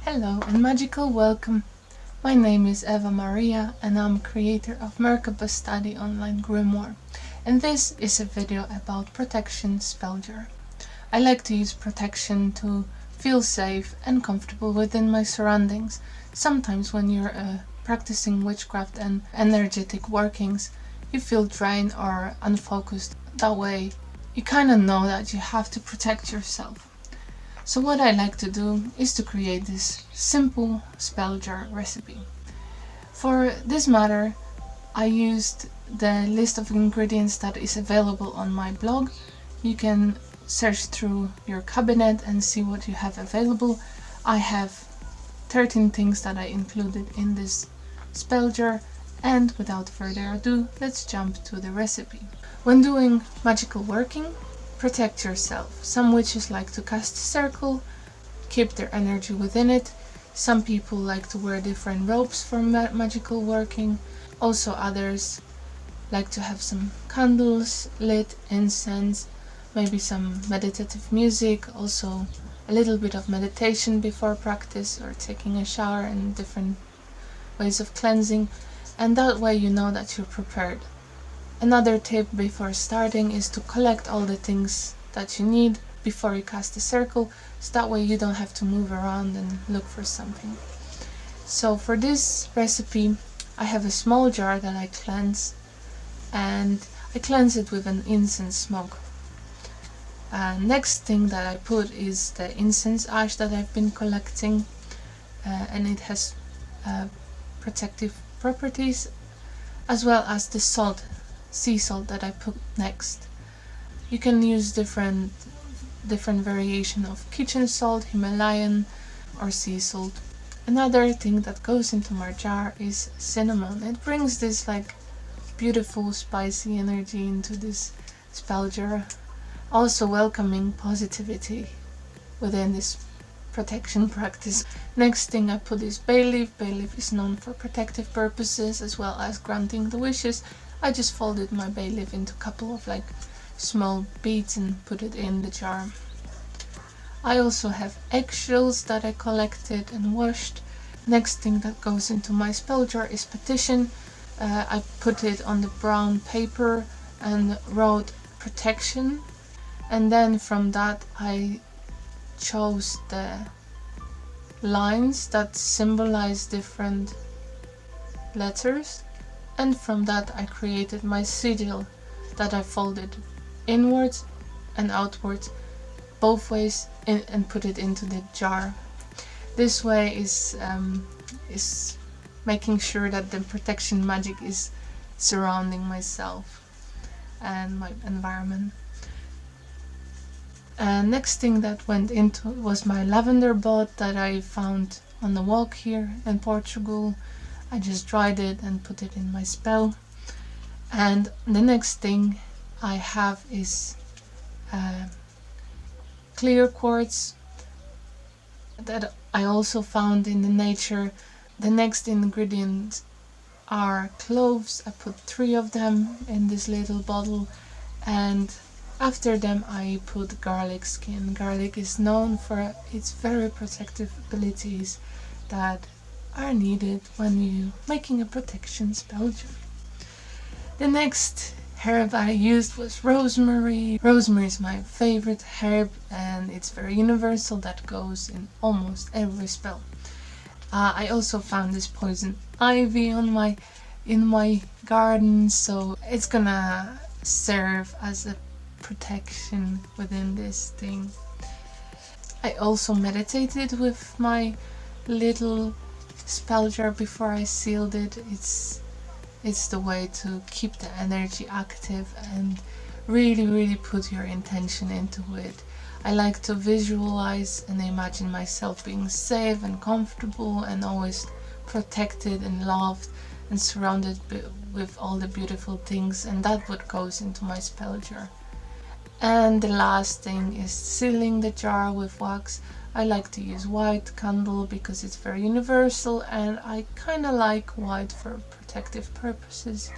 Hello and magical welcome. My name is Eva Maria and I'm creator of Merkaba Study Online Grimoire, and this is a video about protection spell jar. I like to use protection to feel safe and comfortable within my surroundings. Sometimes when you're practicing witchcraft and energetic workings, you feel drained or unfocused. That way you kind of know that you have to protect yourself. So what I like to do is to create this simple spell jar recipe. For this matter, I used the list of ingredients that is available on my blog. You can search through your cabinet and see what you have available. I have 13 things that I included in this spell jar, and without further ado, let's jump to the recipe. When doing magical working, protect yourself. Some witches like to cast a circle, keep their energy within it. Some people like to wear different robes for magical working. Also others like to have some candles lit, incense, maybe some meditative music, also a little bit of meditation before practice or taking a shower and different ways of cleansing, and that way you know that you're prepared. Another tip before starting is to collect all the things that you need before you cast a circle, so that way you don't have to move around and look for something. So for this recipe I have a small jar that I cleanse, and I cleanse it with an incense smoke. Next thing that I put is the incense ash that I've been collecting, and it has protective properties, as well as the salt, sea salt, that I put next. You can use different variation of kitchen salt, Himalayan or sea salt. Another thing that goes into my jar is cinnamon. It brings this like beautiful spicy energy into this spell jar, also welcoming positivity within this protection practice. Next thing I put is bay leaf. Bay leaf is known for protective purposes as well as granting the wishes. I just folded my bay leaf into a couple of like small beads and put it in the jar. I also have eggshells that I collected and washed. Next thing that goes into my spell jar is petition. I put it on the brown paper and wrote protection, and then from that I chose the lines that symbolize different letters, and from that I created my sigil that I folded inwards and outwards both ways and put it into the jar. This way is making sure that the protection magic is surrounding myself and my environment. Next thing that went into was my lavender bud that I found on the walk here in Portugal. I just dried it and put it in my spell. And the next thing I have is clear quartz that I also found in the nature. The next ingredients are cloves. I put 3 of them in this little bottle, and after them I put garlic skin. Garlic is known for its very protective abilities that are needed when you're making a protection spell jar. The next herb I used was rosemary. Rosemary is my favorite herb and it's very universal. That goes in almost every spell. I also found this poison ivy in my garden, so it's gonna serve as a protection within this thing. I also meditated with my little spell jar before I sealed it. It's the way to keep the energy active and really put your intention into it. I like to visualize and imagine myself being safe and comfortable and always protected and loved and surrounded with all the beautiful things, and that's what goes into my spell jar. And the last thing is sealing the jar with wax. I like to use white candle because it's very universal, and I kind of like white for protective purposes.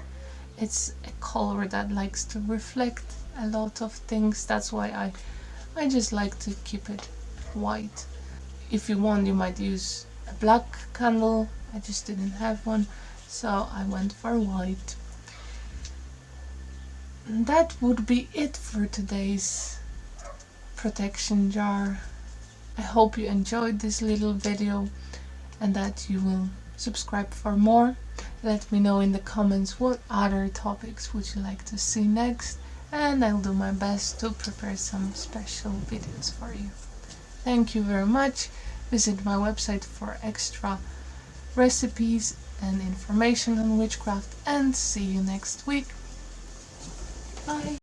It's a color that likes to reflect a lot of things. That's why I just like to keep it white. If you want, you might use a black candle. I just didn't have one, so I went for white. And that would be it for today's protection jar. I hope you enjoyed this little video and that you will subscribe for more. Let me know in the comments what other topics would you like to see next, and I'll do my best to prepare some special videos for you. Thank you very much. Visit my website for extra recipes and information on witchcraft, and see you next week. Bye!